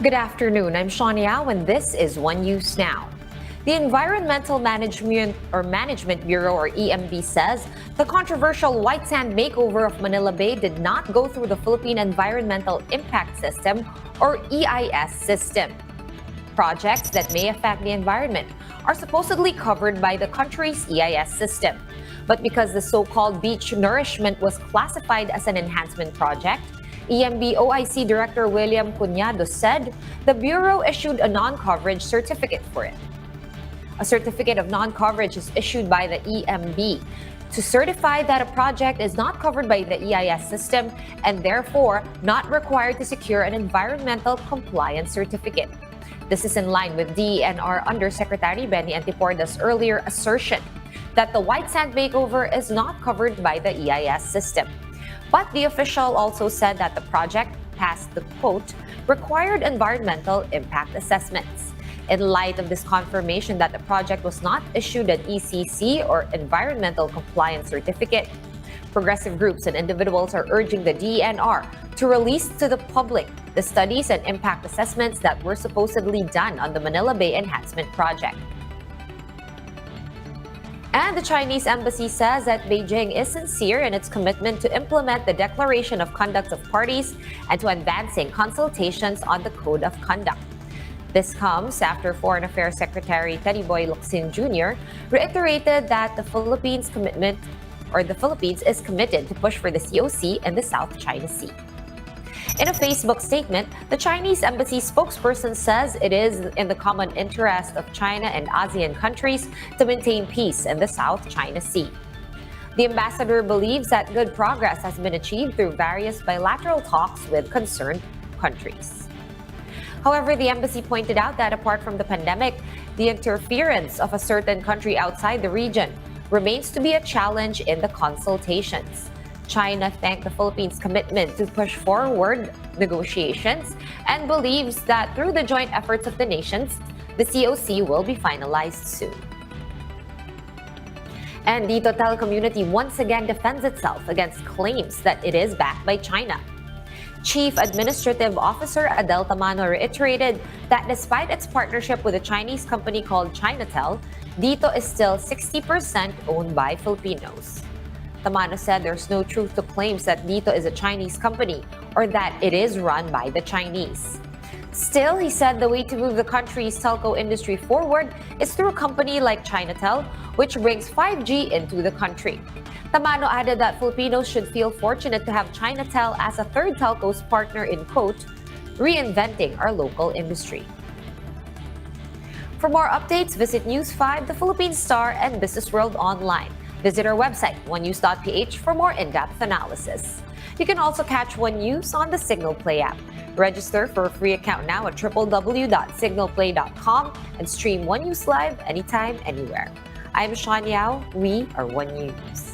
Good afternoon, I'm Sean Yao and this is One News Now. The Environmental Management Bureau or EMB says the controversial white sand makeover of Manila Bay did not go through the Philippine Environmental Impact System or EIS system. Projects that may affect the environment are supposedly covered by the country's EIS system. But because the so-called beach nourishment was classified as an enhancement project, EMB OIC Director William Cuñado said the Bureau issued a non-coverage certificate for it. A certificate of non-coverage is issued by the EMB to certify that a project is not covered by the EIS system and therefore not required to secure an environmental compliance certificate. This is in line with DENR Undersecretary Benny Antiporda's earlier assertion that the white sand makeover is not covered by the EIS system. But the official also said that the project passed the, quote, required environmental impact assessments. In light of this confirmation that the project was not issued an ECC or Environmental Compliance Certificate, progressive groups and individuals are urging the DENR to release to the public the studies and impact assessments that were supposedly done on the Manila Bay Enhancement Project. And the Chinese embassy says that Beijing is sincere in its commitment to implement the Declaration of Conduct of Parties and to advancing consultations on the Code of Conduct. This comes after Foreign Affairs Secretary Teddy Boy Locsin Jr. reiterated that the Philippines is committed to push for the COC in the South China Sea. In a Facebook statement, the Chinese embassy spokesperson says it is in the common interest of China and ASEAN countries to maintain peace in the South China Sea. The ambassador believes that good progress has been achieved through various bilateral talks with concerned countries. However, the embassy pointed out that apart from the pandemic, the interference of a certain country outside the region remains to be a challenge in the consultations. China thanked the Philippines' commitment to push forward negotiations and believes that through the joint efforts of the nations, the COC will be finalized soon. And the Total community once again defends itself against claims that it is backed by China. Chief Administrative Officer Adel Tamano reiterated that despite its partnership with a Chinese company called Chinatel, Dito is still 60% owned by Filipinos. Tamano said there's no truth to claims that Dito is a Chinese company or that it is run by the Chinese. Still, he said the way to move the country's telco industry forward is through a company like Chinatel, which brings 5G into the country. Tamano added that Filipinos should feel fortunate to have Chinatel as a third telco's partner in, quote, reinventing our local industry. For more updates, visit News 5, The Philippine Star, and Business World Online. Visit our website, onenews.ph, for more in-depth analysis. You can also catch One News on the Signal Play app. Register for a free account now at www.signalplay.com and stream One News live anytime, anywhere. I'm Sean Yao. We are One News.